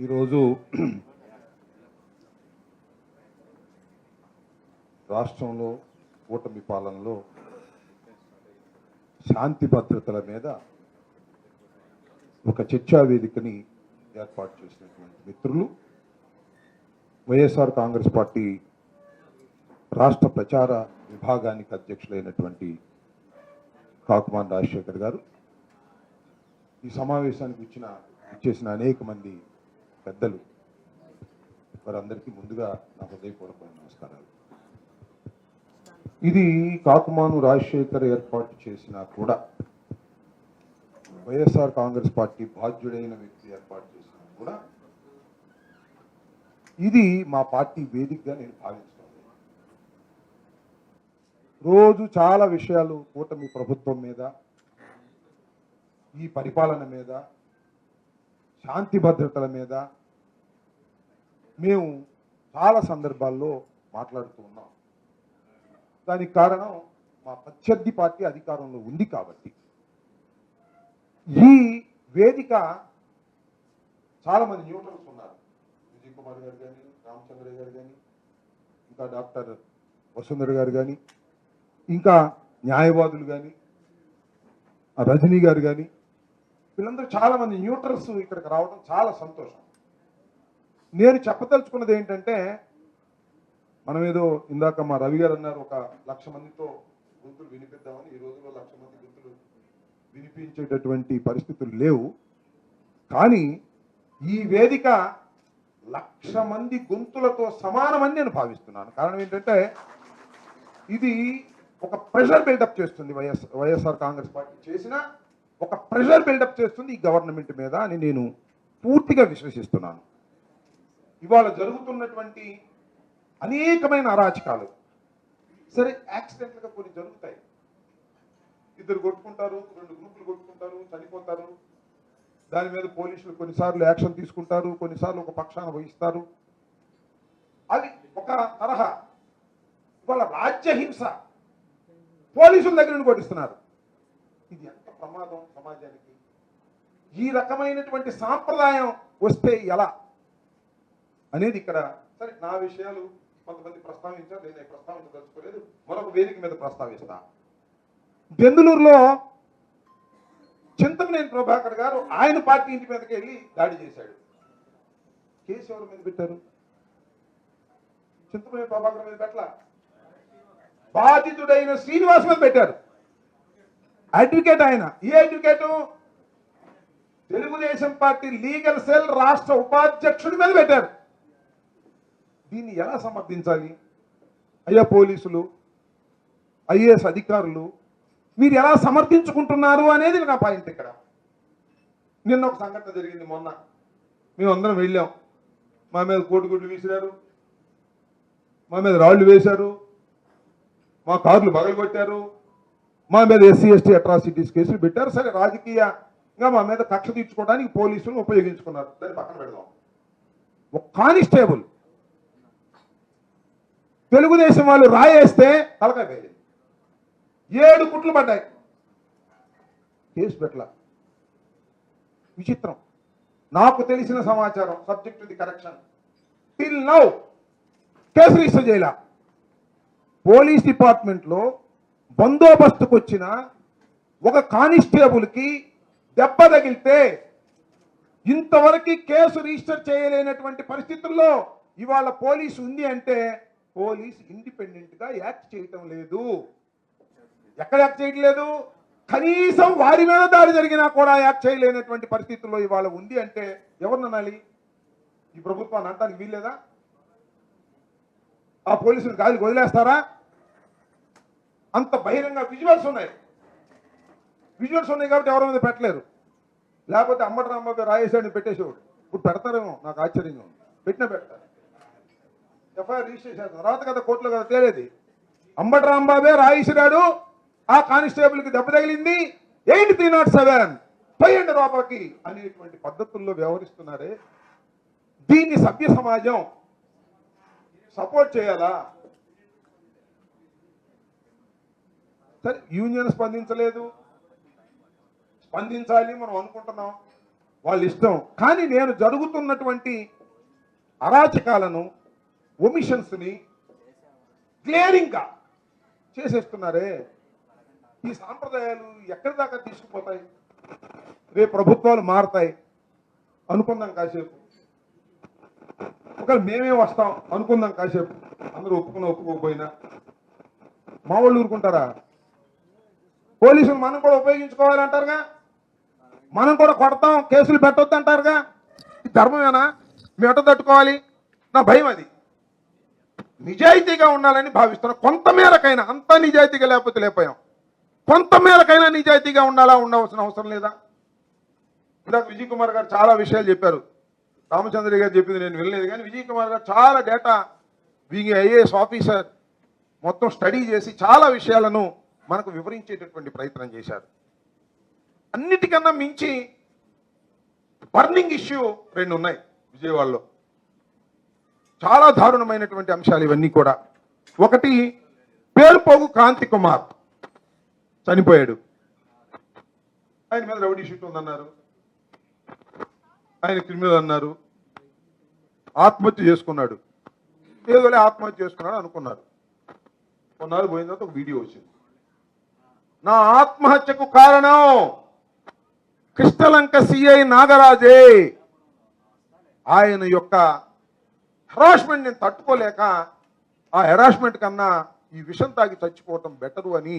ఈరోజు రాష్ట్రంలో కూటమి పాలనలో శాంతి భద్రతల మీద ఒక చర్చా వేదికని ఏర్పాటు చేసినటువంటి మిత్రులు వైఎస్ఆర్ కాంగ్రెస్ పార్టీ రాష్ట్ర ప్రచార విభాగానికి అధ్యక్షులైనటువంటి కాకుమాన్ రాజశేఖర్ గారు, ఈ సమావేశానికి ఇచ్చేసిన అనేక మంది పెద్దలు, వారందరికీ ముందుగా నా హృదయపూర్వక నమస్కారాలు. ఇది కాకుమాను రాజశేఖర్ ఏర్పాటు చేసినా కూడా, వైఎస్ఆర్ కాంగ్రెస్ పార్టీ బాధ్యుడైన వ్యక్తి ఏర్పాటు చేసినా కూడా, ఇది మా పార్టీ వేదికగా నేను భావిస్తున్నాను. రోజు చాలా విషయాలు కూటమి ప్రభుత్వం మీద, ఈ పరిపాలన మీద, శాంతి భద్రతల మీద మేము చాలా సందర్భాల్లో మాట్లాడుతూ ఉన్నాం. దానికి కారణం మా ప్రత్యర్థి పార్టీ అధికారంలో ఉంది కాబట్టి. ఈ వేదిక చాలామంది న్యూట్రల్స్ ఉన్నారు. విజయ్ కుమార్ గారు కానీ, రామచంద్రయ్య గారు కానీ, ఇంకా డాక్టర్ వసుంధర గారు కానీ, ఇంకా న్యాయవాదులు కానీ, రజనీ గారు కానీ, వీళ్ళందరూ చాలామంది న్యూట్రల్స్ ఇక్కడికి రావడం చాలా సంతోషం. నేను చెప్పదలుచుకున్నది ఏంటంటే, మనం ఏదో ఇందాక మా రవి గారు అన్నారు, 1,00,000 మందితో గొంతులు వినిపిద్దామని. ఈ రోజుల్లో 1,00,000 మంది గొంతులు వినిపించేటటువంటి పరిస్థితులు లేవు. కానీ ఈ వేదిక 1,00,000 మంది గొంతులతో సమానమని నేను భావిస్తున్నాను. కారణం ఏంటంటే, ఇది ఒక ప్రెషర్ బిల్డప్ చేస్తుంది. వైఎస్ఆర్ కాంగ్రెస్ పార్టీ చేసిన ఒక ప్రెషర్ బిల్డప్ చేస్తుంది ఈ గవర్నమెంట్ మీద అని నేను పూర్తిగా విశ్వసిస్తున్నాను. ఇవాళ జరుగుతున్నటువంటి అనేకమైన అరాచకాలు, సరే యాక్సిడెంట్లుగా కొన్ని జరుగుతాయి. 2 కొట్టుకుంటారు, 2 గ్రూపులు కొట్టుకుంటారు, చనిపోతారు. దాని మీద పోలీసులు కొన్నిసార్లు యాక్షన్ తీసుకుంటారు, కొన్నిసార్లు ఒక పక్షాన వహిస్తారు. అది ఒక తరహా. ఇవాళ రాజ్యహింస, పోలీసుల దగ్గర నుండి కొట్టిస్తున్నారు. ఇది ఎంత ప్రమాదం సమాజానికి. ఈ రకమైనటువంటి సాంప్రదాయం వస్తే ఎలా అనేది ఇక్కడ, సరే నా విషయాలు కొంతమంది ప్రస్తావించారు, నేను ప్రస్తావించదలుచుకోలేదు, మరొక వేదిక మీద ప్రస్తావిస్తా. బెందులూరులో చింతమనేని ప్రభాకర్ గారు ఆయన పార్టీ ఇంటి మీదకి వెళ్ళి దాడి చేశాడు. కేసు ఎవరి మీద పెట్టారు? చింతమనేని ప్రభాకర్ మీద పెట్టలా, బాధితుడైన శ్రీనివాస్ మీద పెట్టారు. అడ్వకేట్ ఆయన. ఈ advocate Telugu Desam party legal cell రాష్ట్ర ఉపాధ్యక్షుడి మీద పెట్టారు. దీన్ని ఎలా సమర్థించాలి? అయ్యా పోలీసులు, ఐఏఎస్ అధికారులు, మీరు ఎలా సమర్థించుకుంటున్నారు అనేది నా పాయింట్ ఇక్కడ. నిన్న ఒక సంఘటన జరిగింది. మొన్న మేమందరం వెళ్ళాం. మా మీద కోడిగుడ్లు విసిరారు, మా మీద రాళ్లు వేశారు, మా కార్లు పగలగొట్టారు, మా మీద ఎస్సీ ఎస్టీ అట్రాసిటీస్ కేసులు పెట్టారు. సరే, రాజకీయంగా మా మీద కక్ష తీర్చుకోవడానికి పోలీసులు ఉపయోగించుకున్నారు. దాన్ని పక్కన పెడదాం. ఒక కానిస్టేబుల్ తెలుగుదేశం వాళ్ళు రాయేస్తే తలకాయ పేలింది. 7 కుట్లు పడ్డాయి. కేసు పెట్టలా. విచిత్రం. నాకు తెలిసిన సమాచారం, subject the correction, till now case register చేయాల. పోలీస్ డిపార్ట్మెంట్లో బందోబస్తుకు వచ్చిన ఒక కానిస్టేబుల్కి దెబ్బ తగిలితే ఇంతవరకు కేసు రిజిస్టర్ చేయలేనటువంటి పరిస్థితుల్లో ఇవాళ పోలీసు ఉంది అంటే, పోలీసు ఇండిపెండెంట్ గా యాక్ట్ చేయటం లేదు. ఎక్కడ యాక్ట్ చేయటం లేదు? కనీసం వారి మీద దాడి జరిగినా కూడా యాక్ట్ చేయలేనటువంటి పరిస్థితుల్లో ఇవాళ ఉంది అంటే ఎవరిని అనాలి? ఈ ప్రభుత్వాన్ని అంటానికి వీల్లేదా? ఆ పోలీసులు గాలికి వదిలేస్తారా? అంత బహిరంగ విజువల్స్ ఉన్నాయి. విజువల్స్ ఉన్నాయి కాబట్టి ఎవరి మీద పెట్టలేరు. లేకపోతే అంబటి రాంబాబు రాయేశాడిని పెట్టేసేవాడు. ఇప్పుడు పెడతారేమో, నాకు ఆశ్చర్యంగా ఉంది. పెట్టినా పెడతారు. ఎఫ్ఐఆర్ రిజిస్టర్ చేస్తారు. తర్వాత కదా కోర్టులో కదా తేలేది. అంబటి రాంబాబే రాయేశాడు, ఆ కానిస్టేబుల్కి దెబ్బ తగిలింది, 8307 పోయండి లోపలికి అనేటువంటి పద్ధతుల్లో వ్యవహరిస్తున్నారే. దీన్ని సభ్య సమాజం సపోర్ట్ చేయాలా? సరే, యూనియన్ స్పందించలేదు, స్పందించాలి మనం అనుకుంటున్నాం. వాళ్ళ ఇష్టం. కానీ నేను జరుగుతున్నటువంటి అరాచకాలను, ఒమిషన్స్ని క్లియరింగ్గా చేసేస్తున్నారే. ఈ సాంప్రదాయాలు ఎక్కడి దాకా తీసుకుపోతాయి? రేపు ప్రభుత్వాలు మారతాయి అనుకుందాం కాసేపు, ఒకవేళ మేమే వస్తాం అనుకుందాం కాసేపు, అందరూ ఒప్పుకోకపోయినా మా వాళ్ళు ఊరుకుంటారా? పోలీసులు మనం కూడా ఉపయోగించుకోవాలంటారుగా, మనం కూడా కొడతాం, కేసులు పెట్టొద్దు అంటారుగా. ఈ ధర్మమేనా? మేము ఎట్ట తట్టుకోవాలి? నా భయం అది. నిజాయితీగా ఉండాలని భావిస్తున్నాం. కొంతమేరకైనా, అంతా నిజాయితీగా లేకపోతే లేకపోయాం, కొంతమేరకైనా నిజాయితీగా ఉండవలసిన అవసరం లేదా? ఇందాక విజయ్ కుమార్ గారు చాలా విషయాలు చెప్పారు. రామచంద్ర గారు చెప్పింది నేను వినలేదు, కానీ విజయ్ కుమార్ గారు చాలా డేటా, బీయింగ్ ఐఏఎస్ ఆఫీసర్, మొత్తం స్టడీ చేసి చాలా విషయాలను మనకు వివరించేటటువంటి ప్రయత్నం చేశారు. అన్నిటికన్నా మించి బర్నింగ్ ఇష్యూ 2 ఉన్నాయి విజయవాడలో. చాలా దారుణమైనటువంటి అంశాలు ఇవన్నీ కూడా. ఒకటి, పేరుపోగు క్రాంతి కుమార్ చనిపోయాడు. ఆయన మీద రౌడీ షీట్ ఉందన్నారు, ఆయన క్రిమినల్ అన్నారు, ఆత్మహత్య చేసుకున్నాడు. ఏదోలే ఆత్మహత్య చేసుకున్నాడు అనుకున్నారు. కొన్నాళ్ళు పోయిన తర్వాత ఒక వీడియో వచ్చింది. నా ఆత్మహత్యకు కారణం కృష్ణలంక సిఐ నాగరాజే. ఆయన యొక్క హెరాస్మెంట్ నేను తట్టుకోలేక ఆ హెరాస్మెంట్ కన్నా ఈ విషం తాగి చచ్చిపోవటం బెటరు అని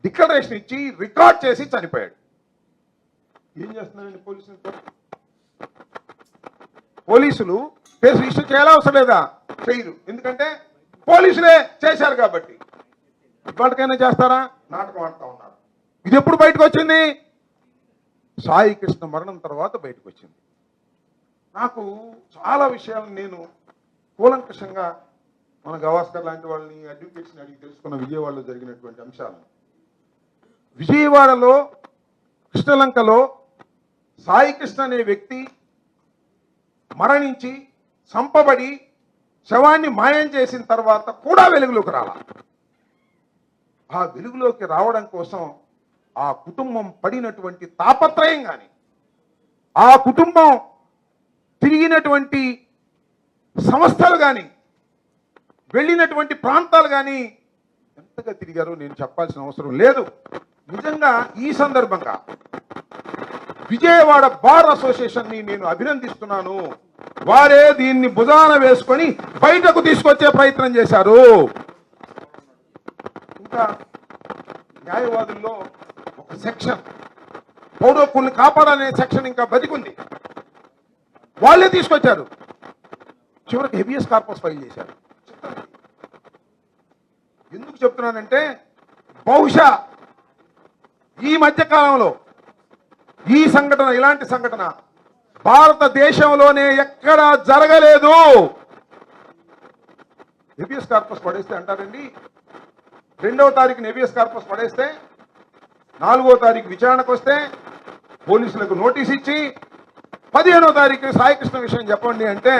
డిక్లరేషన్ ఇచ్చి రికార్డ్ చేసి చనిపోయాడు. ఏం చేస్తున్నారండి పోలీసులు? పోలీసులు కేసు రిజిస్టర్ చేయాలా అవసరం లేదా? చేయరు. ఎందుకంటే పోలీసులే చేశారు కాబట్టి. ఇప్పటికైనా చేస్తారా? నాటకం ఆడుతూ ఉన్నారు. ఇది ఎప్పుడు బయటకు వచ్చింది? సాయి కృష్ణ మరణం తర్వాత బయటకు వచ్చింది. నాకు చాలా విషయాలు నేను కూలంకషంగా మన గవాస్కర్ లాంటి వాళ్ళని, అడ్వకేట్స్ని అడిగి తెలుసుకున్న విజయవాడలో జరిగినటువంటి అంశాలను. విజయవాడలో కృష్ణలంకలో సాయి కృష్ణ అనే వ్యక్తి మరణించి చంపబడి శవాన్ని మాయం చేసిన తర్వాత కూడా వెలుగులోకి రాలా. ఆ వెలుగులోకి రావడం కోసం ఆ కుటుంబం పడినటువంటి తాపత్రయం కానీ, ఆ కుటుంబం తిరిగినటువంటి సంస్థలు కానీ, వెళ్ళినటువంటి ప్రాంతాలు కానీ ఎంతగా తిరిగారో నేను చెప్పాల్సిన అవసరం లేదు. నిజంగా ఈ సందర్భంగా విజయవాడ బార్ అసోసియేషన్ని నేను అభినందిస్తున్నాను. వారే దీన్ని భుజాన వేసుకొని బయటకు తీసుకొచ్చే ప్రయత్నం చేశారు. ఇంకా న్యాయవాదుల్లో ఒక సెక్షన్, పౌర హక్కుల్ని కాపాడాలనే సెక్షన్ ఇంకా బతికుంది. వాళ్ళే తీసుకొచ్చారు. చివరికి హెబియస్ కార్పస్ ఫైల్ చేశారు. ఎందుకు చెప్తున్నానంటే, బహుశా ఈ మధ్య కాలంలో ఈ సంఘటన, ఇలాంటి సంఘటన భారతదేశంలోనే ఎక్కడా జరగలేదు. హెబియస్ కార్పస్ పడేస్తే అంటారండి, 2వ తారీఖున హెబియస్ కార్పస్ పడేస్తే 4వ తారీఖు విచారణకు వస్తే పోలీసులకు నోటీస్ ఇచ్చి 15వ తారీఖు సాయికృష్ణ విషయం చెప్పండి అంటే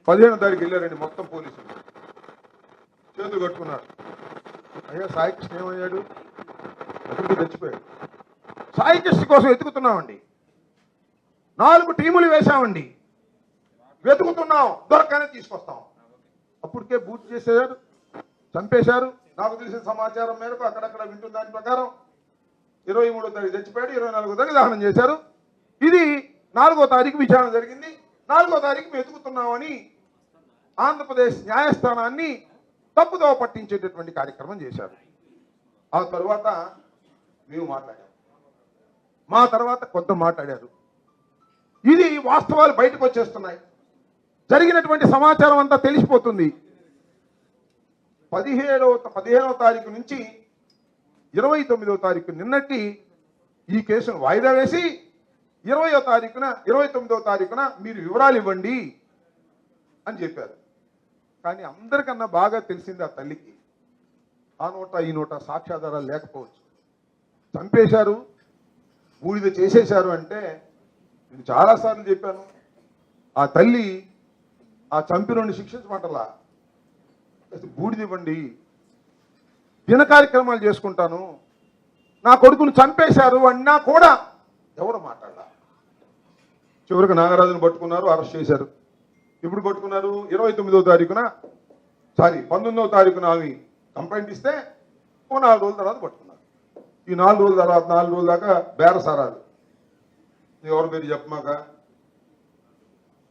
15వ తారీఖు వెళ్ళారండి మొత్తం పోలీసులు. చేతులు కట్టుకున్నారు. అయ్యా సాయికృష్ణ ఏమయ్యాడు? ఎక్కడికి తెచ్చిపోయాడు. సాయికృష్ణ కోసం వెతుకుతున్నామండి. 4 టీములు వేశామండి, వెతుకుతున్నాం, దొరకనే తీసుకొస్తాం. అప్పటికే బూట్ చేసేశారు, చంపేశారు. నాకు తెలిసిన సమాచారం మేరకు అక్కడక్కడ వింటున్న దాని ప్రకారం 23వ తారీఖు చచ్చిపోయాడు, 24వ తారీఖు దహనం చేశారు. ఇది 4వ తారీఖు విచారణ జరిగింది. 4వ తారీఖు వెతుకుతున్నామని ఆంధ్రప్రదేశ్ న్యాయస్థానాన్ని తప్పుదోవ పట్టించేటటువంటి కార్యక్రమం చేశారు. ఆ తరువాత మేము మాట్లాడాం, మా తర్వాత కొంత మాట్లాడారు. ఇది వాస్తవాలు బయటకు వచ్చేస్తున్నాయి. జరిగినటువంటి సమాచారం అంతా తెలిసిపోతుంది. 15వ తారీఖు నుంచి 29వ తారీఖు నిన్నటి ఈ కేసును వాయిదా వేసి 29వ తారీఖున మీరు వివరాలు ఇవ్వండి అని చెప్పారు. కానీ అందరికన్నా బాగా తెలిసింది ఆ తల్లికి. ఆ నోట ఈ నోట సాక్ష్యాధారాలు లేకపోవచ్చు. చంపేశారు, బూడిద చేసేశారు అంటే నేను చాలాసార్లు చెప్పాను. ఆ తల్లి ఆ చంపినోడిని శిక్షించమంటలా, బూడిదివ్వండి, దిన కార్యక్రమాలు చేసుకుంటాను, నా కొడుకును చంపేశారు అన్నా కూడా ఎవరు మాట్లాడాల. చివరికి నాగరాజును పట్టుకున్నారు, అరెస్ట్ చేశారు. ఎప్పుడు పట్టుకున్నారు? 29వ తారీఖున 19వ తారీఖున ఆమె కంప్లైంట్ ఇస్తే 4 రోజుల తర్వాత పట్టుకున్నారు. ఈ 4 రోజుల తర్వాత 4 రోజుల దాకా బేరసారాలు. ఎవరి పేరు చెప్పమాక,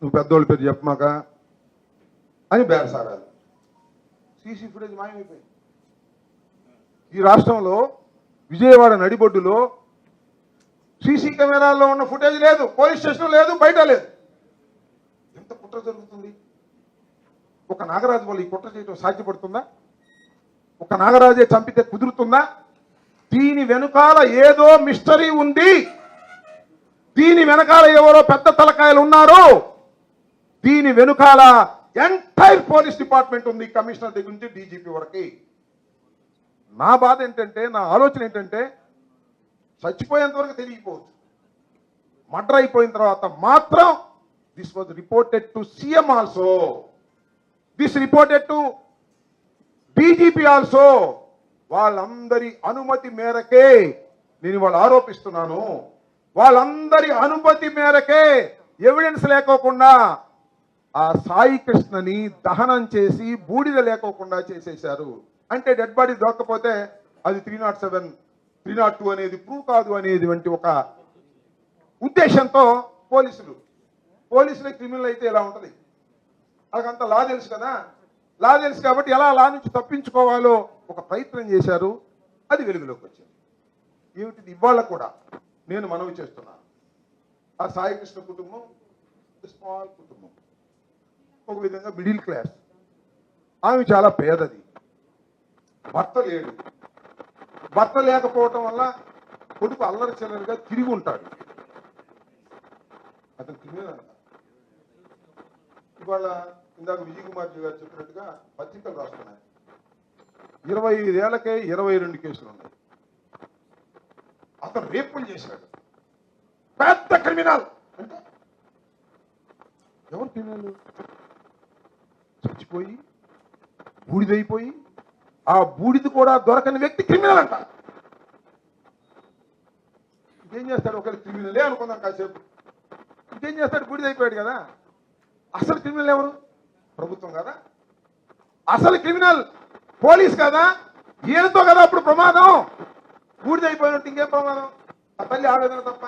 నువ్వు పెద్దోళ్ళ పేరు చెప్పమాక అని బేరసారాలు. సీసీ ఫుటేజ్ మాయమైపోయింది. ఈ రాష్ట్రంలో విజయవాడ నడిబొడ్డులో సీసీ కెమెరాల్లో ఉన్న ఫుటేజ్ లేదు, పోలీస్ స్టేషన్ లేదు, బయట లేదు. ఎంత కుట్ర జరుగుతుంది? ఒక నాగరాజు వాళ్ళు ఈ కుట్ర చేయడం సాధ్యపడుతుందా? ఒక నాగరాజే చంపితే కుదురుతుందా? దీని వెనుకాల ఏదో మిస్టరీ ఉంది. దీని వెనకాల ఎవరో పెద్ద తలకాయలు ఉన్నారు. దీని వెనుకాల ఎంటైర్ పోలీస్ డిపార్ట్మెంట్ ఉంది, కమిషనర్ దగ్గర నుంచి డీజీపీ వరకు. నా బాధ ఏంటంటే, నా ఆలోచన ఏంటంటే, చచ్చిపోయేంత వరకు తెలియకపోవచ్చు, మర్డర్ అయిపోయిన తర్వాత మాత్రం this was reported to CM also, this reported to DGP also. వాళ్ళందరి అనుమతి మేరకే నేను వాళ్ళు ఆరోపిస్తున్నాను. వాళ్ళందరి అనుమతి మేరకే ఎవిడెన్స్ లేకోకుండా ఆ సాయి కృష్ణని దహనం చేసి బూడిద లేకోకుండా చేసేశారు. అంటే డెడ్ బాడీ దొరకపోతే అది 307, 302 అనేది ప్రూవ్ కాదు అనేది వంటి ఒక ఉద్దేశంతో పోలీసులు క్రిమినల్ అయితే ఎలా ఉంటుంది? వాళ్ళకంత లా తెలుసు కదా. లా తెలుసు కాబట్టి ఎలా లా నుంచి తప్పించుకోవాలో ఒక ప్రయత్నం చేశారు. అది వెలుగులోకి వచ్చింది. ఏమిటిది? ఇవాళ కూడా నేను మనవి చేస్తున్నాను, ఆ సాయి కృష్ణ కుటుంబం స్మాల్ కుటుంబం, ఒక విధంగా మిడిల్ క్లాస్. ఆమె చాలా పేదది, భర్త లేడు. భర్త లేకపోవటం వల్ల కొడుకు అల్లరి చిల్లరిగా తిరిగి ఉంటాడు. అతను క్రిమినల్. ఇవాళ ఇందాక విజయ్ కుమార్ గారు చెప్పినట్టుగా పత్రికలు రాస్తున్నాయి, 25 ఏళ్లకే 22 కేసులు ఉన్నాయి. అతను రేపులు చేశాడు, పెద్ద క్రిమినల్. అంటే ఎవరు క్రిమినల్? చచ్చిపోయి బూడిదైపోయి ఆ బూడిది కూడా దొరకని వ్యక్తి క్రిమినల్ అంట. ఇంకేం చేస్తాడు? ఒకరి క్రిమినలే అనుకుందాం కాసేపు. ఇంకేం చేస్తాడు? బూడిదైపోయాడు కదా. అసలు క్రిమినల్ ఎవరు? ప్రభుత్వం కదా. అసలు క్రిమినల్ పోలీస్ కదా. ఈయనతో కదా అప్పుడు ప్రమాదం. బూడిదైపోయినట్టు ఇంకేం ప్రమాదం? ఆ తల్లి ఆవేదన తప్ప.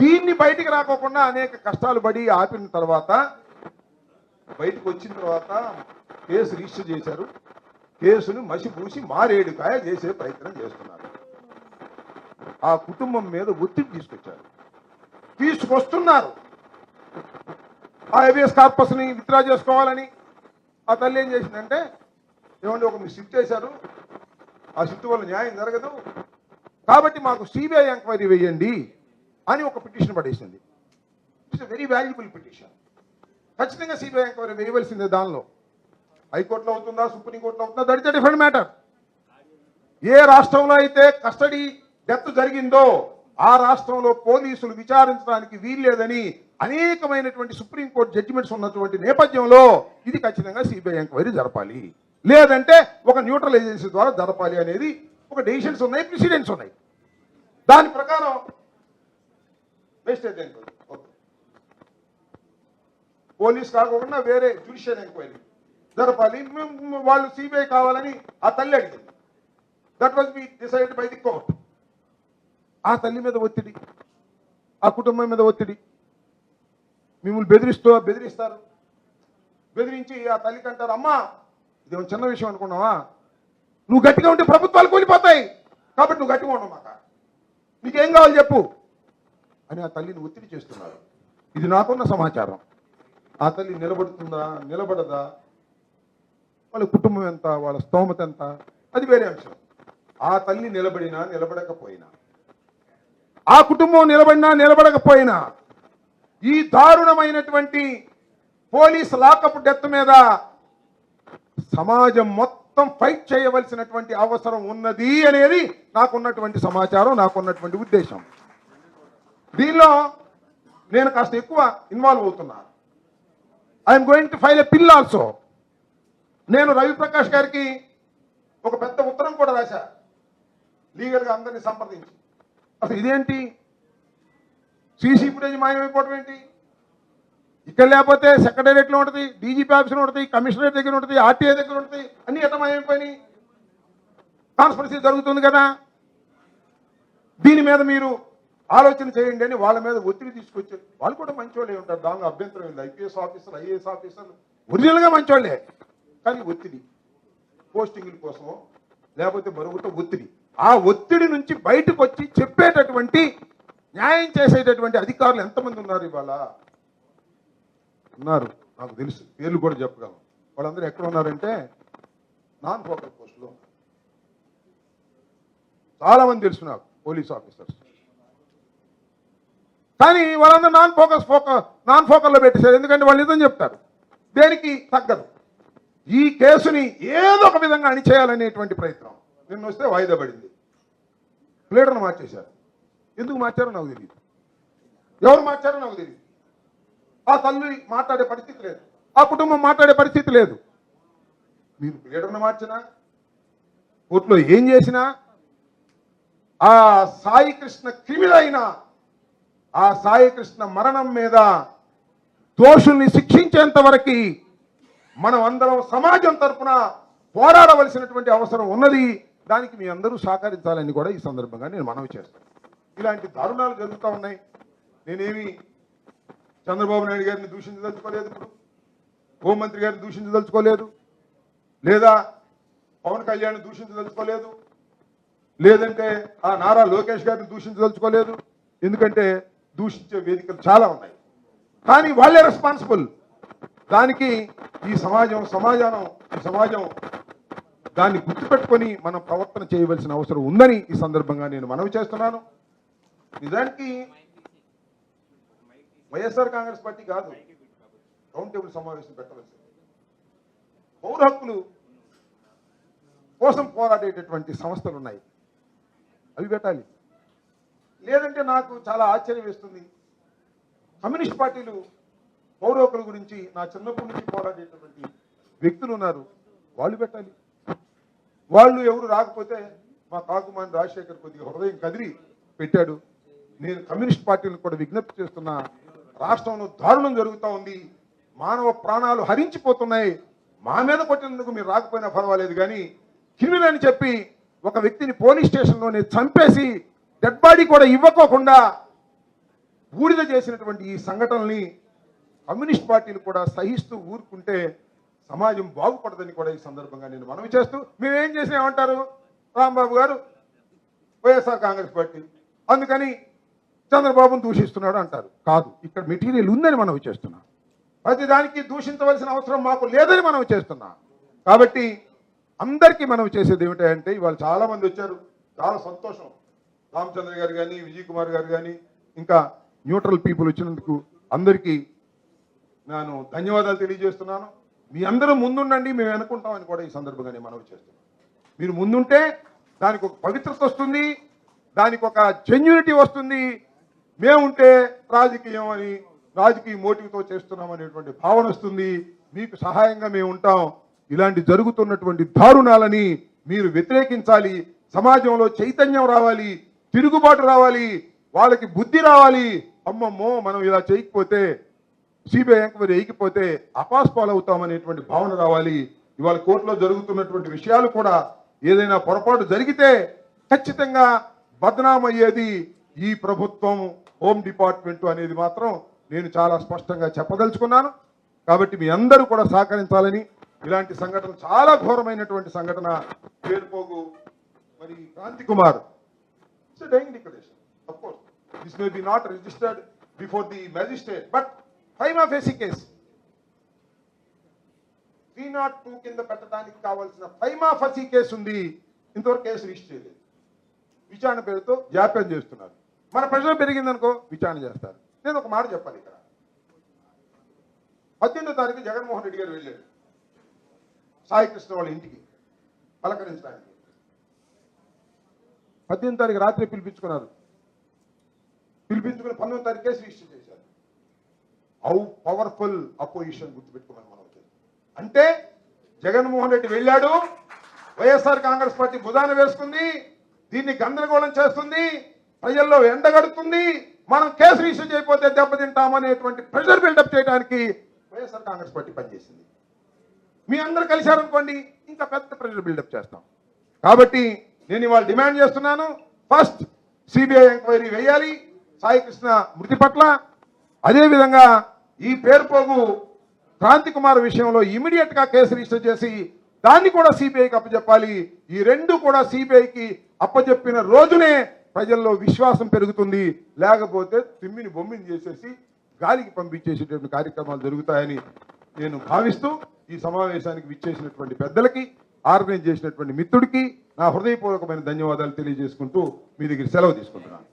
దీన్ని బయటికి రాకోకుండా అనేక కష్టాలు పడి ఆపిన తర్వాత, బయటకు వచ్చిన తర్వాత కేసు రిజిస్టర్ చేశారు. కేసును మసిపూసి మారేడుకాయ చేసే ప్రయత్నం చేస్తున్నారు. ఆ కుటుంబం మీద ఒత్తిడి తీసుకొస్తున్నారు. ఆ హెబియస్ కార్పస్ ని విత్డ్రా చేసుకోవాలని ఆ తల్లి ఏం చేసిందంటే, ఏమంటే ఒక మీరు షిఫ్ట్ చేశారు, ఆ షిఫ్ట్ వల్ల న్యాయం జరగదు కాబట్టి మాకు సిబిఐ ఎంక్వైరీ వేయండి అని ఒక పిటిషన్ పడేసింది. It's very valuable petition. ఖచ్చితంగా సిబిఐ ఎంక్వైరీ వేయవలసిందే. దానిలో హైకోర్టులో అవుతుందా, సుప్రీంకోర్టులో అవుతుందా, that is a different matter. ఏ రాష్ట్రంలో అయితే కస్టడీ డెత్ జరిగిందో ఆ రాష్ట్రంలో పోలీసులు విచారించడానికి వీల్లేదని అనేకమైనటువంటి సుప్రీంకోర్టు జడ్జిమెంట్స్ ఉన్నటువంటి నేపథ్యంలో ఇది ఖచ్చితంగా సిబిఐ ఎంక్వైరీ జరపాలి, లేదంటే ఒక న్యూట్రల్ ఏజెన్సీ ద్వారా జరపాలి అనేది ఒక డెసిషన్స్ ఉన్నాయి, ప్రెసిడెంట్స్ ఉన్నాయి. దాని ప్రకారం వేస్టేజ్ ఎంక్వైరీ పోలీస్ కాకుండా వేరే జ్యుడిషియల్ ఎంక్వైరీ జరపాలి. వాళ్ళు సిబిఐ కావాలని ఆ తల్లి అడిగింది. That was be decided by the court. ఆ తల్లి మీద ఒత్తిడి, ఆ కుటుంబం మీద ఒత్తిడి, మిమ్మల్ని బెదిరిస్తారు. బెదిరించి ఆ తల్లికి అంటారు, అమ్మా ఇదేమో చిన్న విషయం అనుకున్నావా, నువ్వు గట్టిగా ఉంటే ప్రభుత్వాలు కూలిపోతాయి కాబట్టి నువ్వు గట్టిగా ఉండవు, మాట నీకేం కావాలి చెప్పు అని ఆ తల్లిని ఒత్తిడి చేస్తున్నారు. ఇది నాకున్న సమాచారం. ఆ తల్లి నిలబడుతుందా, నిలబడదా, వాళ్ళ కుటుంబం ఎంత, వాళ్ళ స్తోమత ఎంత, అది వేరే అంశం. ఆ తల్లి నిలబడినా నిలబడకపోయినా, ఆ కుటుంబం నిలబడినా నిలబడకపోయినా, ఈ దారుణమైనటువంటి పోలీస్ లాకప్ డెత్ మీద సమాజం మొత్తం ఫైట్ చేయవలసినటువంటి అవసరం ఉన్నది అనేది నాకున్నటువంటి సమాచారం, నాకున్నటువంటి ఉద్దేశం. దీనిలో నేను కాస్త ఎక్కువ ఇన్వాల్వ్ అవుతున్నా. ఐఎమ్ గోయింగ్ టు ఫైల్ ఎ పిల్ ఆల్సో. నేను రవిప్రకాష్ గారికి ఒక పెద్ద ఉత్తరం కూడా రాశా, లీగల్గా అందరినీ సంప్రదించి. అసలు ఇదేంటి, సీసీ ఫుటేజ్ మాయమైపోవడం ఏంటి? ఇక్కడ లేకపోతే సెక్రటేరియట్లో ఉంటుంది, డీజీపీ ఆఫీస్లో ఉంటుంది, కమిషనరేట్ దగ్గర ఉంటుంది, ఆర్టీఐ దగ్గర ఉంటుంది, అన్ని ఎట్లా మాయమైపోయినాయి? కాన్స్పరసీ జరుగుతుంది కదా. దీని మీద మీరు ఆలోచన చేయండి అని వాళ్ళ మీద ఒత్తిడి తీసుకొచ్చారు. వాళ్ళు కూడా మంచోళ్ళే ఉంటారు, దానిలో అభ్యంతరం ఉంది. ఐపీఎస్ ఆఫీసర్లు, ఐఏఎస్ ఆఫీసర్లు ఒరిజినల్గా మంచోళ్ళే, కానీ ఒత్తిడి, పోస్టింగ్ల కోసమో లేకపోతే మరొకటి ఒత్తిడి. ఆ ఒత్తిడి నుంచి బయటకు వచ్చి చెప్పేటటువంటి, న్యాయం చేసేటటువంటి అధికారులు ఎంతమంది ఉన్నారు ఇవాళ? ఉన్నారు, నాకు తెలుసు, పేర్లు కూడా చెప్పగలను. వాళ్ళందరూ ఎక్కడ ఉన్నారంటే నాన్ ఫోకల్ పోస్టులో చాలా మంది తెలుసు నాకు, పోలీస్ ఆఫీసర్స్. కానీ వాళ్ళందరూ నాన్ ఫోకల్లో పెట్టేశారు. ఎందుకంటే వాళ్ళు నిజం చెప్తారు, దేనికి తగ్గదు. ఈ కేసుని ఏదో ఒక విధంగా అణిచేయాలనేటువంటి ప్రయత్నం నిన్న వస్తే వాయిదా పడింది. ప్లేటర్ను మార్చేశారు. ఎందుకు మార్చారో నాకు తెలియదు, ఎవరు మార్చారో నాకు తెలియదు. ఆ తల్లి మాట్లాడే పరిస్థితి లేదు, ఆ కుటుంబం మాట్లాడే పరిస్థితి లేదు. మీరు ప్లేటర్ను మార్చినా, కోర్టులో ఏం చేసినా, ఆ సాయి కృష్ణ క్రిమినల్ అయినా, ఆ సాయి కృష్ణ మరణం మీద దోషుల్ని శిక్షించేంత వరకు మనం అందరం సమాజం తరఫున పోరాడవలసినటువంటి అవసరం ఉన్నది. దానికి మీ అందరూ సహకరించాలని కూడా ఈ సందర్భంగా నేను మనవి చేస్తాను. ఇలాంటి దారుణాలు జరుగుతూ ఉన్నాయి. నేనేమి చంద్రబాబు నాయుడు గారిని దూషించదలుచుకోలేదు, ఇప్పుడు హోంమంత్రి గారిని దూషించదలుచుకోలేదు, లేదా పవన్ కళ్యాణ్ దూషించదలుచుకోలేదు, లేదంటే ఆ నారా లోకేష్ గారిని దూషించదలుచుకోలేదు. ఎందుకంటే దూషించే వేదికలు చాలా ఉన్నాయి, కానీ వాళ్ళే రెస్పాన్సిబుల్. దానికి ఈ సమాజం దాన్ని గుర్తుపెట్టుకొని మనం ప్రవర్తన చేయవలసిన అవసరం ఉందని ఈ సందర్భంగా నేను మనవి చేస్తున్నాను. నిజానికి వైఎస్ఆర్ కాంగ్రెస్ పార్టీ కాదు రౌండ్ టేబుల్ సమావేశం పెట్టవలసింది. పౌర హక్కులు కోసం పోరాడేటటువంటి సంస్థలు ఉన్నాయి, అవి పెట్టాలి. లేదంటే నాకు చాలా ఆశ్చర్యం వేస్తుంది, కమ్యూనిస్ట్ పార్టీలు పౌర హక్కుల గురించి నా చిన్నప్పటి నుంచి పోరాడేటటువంటి వ్యక్తులు ఉన్నారు, వాళ్ళు పెట్టాలి. వాళ్ళు ఎవరు రాకపోతే మా కాకుమాని రాజశేఖర్ కొద్దిగా హృదయం కదిరి పెట్టాడు. నేను కమ్యూనిస్ట్ పార్టీలను కూడా విజ్ఞప్తి చేస్తున్నా, రాష్ట్రంలో దారుణం జరుగుతూ ఉంది, మానవ ప్రాణాలు హరించిపోతున్నాయి. మా మీద కొట్టినందుకు మీరు రాకపోయినా పర్వాలేదు, కానీ క్రిమినల్ అని చెప్పి ఒక వ్యక్తిని పోలీస్ స్టేషన్లోనే చంపేసి డెడ్ బాడీ కూడా ఇవ్వకోకుండా బూడిద చేసినటువంటి ఈ సంఘటనల్ని కమ్యూనిస్ట్ పార్టీలు కూడా సహిస్తూ ఊరుకుంటే సమాజం బాగుపడదని కూడా ఈ సందర్భంగా నేను మనవి చేస్తూ, మేమేం చేసినా ఏమంటారు, రాంబాబు గారు వైఎస్ఆర్ కాంగ్రెస్ పార్టీ అందుకని చంద్రబాబును దూషిస్తున్నాడు అంటారు. కాదు, ఇక్కడ మెటీరియల్ ఉందని మనవి చేస్తున్నాం. ప్రతి దానికి దూషించవలసిన అవసరం మాకు లేదని మనవి చేస్తున్నాం. కాబట్టి అందరికీ మనం చేసేది ఏమిటంటే, ఇవాళ చాలా మంది వచ్చారు, చాలా సంతోషం. రామచంద్ర గారు కానీ, విజయ్ కుమార్ గారు కానీ, ఇంకా న్యూట్రల్ పీపుల్ వచ్చినందుకు అందరికీ నేను ధన్యవాదాలు తెలియజేస్తున్నాను. మీ అందరూ ముందుండండి, మేము అనుకుంటామని కూడా ఈ సందర్భంగా నేను మనవి చేస్తున్నాను. మీరు ముందుంటే దానికి ఒక పవిత్రత వస్తుంది, దానికి ఒక జెన్యూనిటీ వస్తుంది. మేముంటే రాజకీయం అని రాజకీయ మోటివ్తో చేస్తున్నాం అనేటువంటి భావన వస్తుంది. మీకు సహాయంగా మేము ఉంటాం. ఇలాంటి జరుగుతున్నటువంటి దారుణాలని మీరు వ్యతిరేకించాలి. సమాజంలో చైతన్యం రావాలి, తిరుగుబాటు రావాలి, వాళ్ళకి బుద్ధి రావాలి. అమ్మమ్మో మనం ఇలా చేయకపోతే, సిబిఐ ఎంక్వైరీ వేయకపోతే అపాస్పాలవుతామనేటువంటి భావన రావాలి. ఇవాళ కోర్టులో జరుగుతున్నటువంటి విషయాలు కూడా ఏదైనా పొరపాటు జరిగితే ఖచ్చితంగా బదనామయ్యేది ఈ ప్రభుత్వం, హోమ్ డిపార్ట్మెంట్ అనేది మాత్రం నేను చాలా స్పష్టంగా చెప్పదలుచుకున్నాను. కాబట్టి మీ అందరూ కూడా సహకరించాలని. ఇలాంటి సంఘటన చాలా ఘోరమైనటువంటి సంఘటన పేరుపోగు మరి Kranti Kumar, it's a dying declaration. Of course this may be not registered before the magistrate, but prima facie case 302 కింద పెట్టడానికి కావాల్సిన ప్రైమా ఫేసి కేసు ఉంది. ఇంతవరకు కేసు రిజిస్టర్ చేయలేదు. విచారణ పేరుతో జాప్యం చేస్తున్నారు. మన ప్రెషర్ పెరిగిందనుకో విచారణ చేస్తారు. నేను ఒక మాట చెప్పాలి ఇక్కడ. 18వ తారీఖు జగన్మోహన్ రెడ్డి గారు వెళ్ళాడు సాయి కృష్ణ వాళ్ళ ఇంటికి పలకరించడానికి. 18వ తారీఖు రాత్రి పిలిపించుకున్నారు. పిలిపించుకుని 19వ తారీఖు కేసు రిజిస్టర్ చేశారు. హౌ పవర్ఫుల్ అపోజిషన్ గుర్తుపెట్టుకున్నాను మనం. అంటే జగన్మోహన్ రెడ్డి వెళ్ళాడు, వైఎస్ఆర్ కాంగ్రెస్ పార్టీ భుజాన వేసుకుంది, దీన్ని గందరగోళం చేస్తుంది, ప్రజల్లో ఎండగడుతుంది. మనం కేసు రిజిస్టర్ చేయకపోతే దెబ్బతింటామనేటువంటి ప్రెషర్ బిల్డప్ చేయడానికి వైఎస్ఆర్ కాంగ్రెస్ పార్టీ పనిచేసింది. మీ అందరూ కలిశారనుకోండి, ఇంకా పెద్ద ప్రెషర్ బిల్డప్ చేస్తాం. కాబట్టి నేను ఇవాళ డిమాండ్ చేస్తున్నాను, ఫస్ట్ సిబిఐ ఎంక్వైరీ వేయాలి సాయి కృష్ణ మృతి పట్ల. అదేవిధంగా ఈ పేరుపోగు క్రాంతి కుమార్ విషయంలో ఇమీడియట్ గా కేసు రిజిస్టర్ చేసి దాన్ని కూడా సిబిఐకి అప్పచెప్పాలి. ఈ రెండు కూడా సిబిఐకి అప్పచెప్పిన రోజునే ప్రజల్లో విశ్వాసం పెరుగుతుంది. లేకపోతే తిమ్మిని బొమ్మిని చేసేసి గాలికి పంపించేసేటువంటి కార్యక్రమాలు జరుగుతాయని నేను భావిస్తూ ఈ సమావేశానికి విచ్చేసినటువంటి పెద్దలకి, ఆర్గనైజ్ చేసినటువంటి మిత్రుడికి నా హృదయపూర్వకమైన ధన్యవాదాలు తెలియజేసుకుంటూ మీ దగ్గర సెలవు తీసుకుంటున్నాను.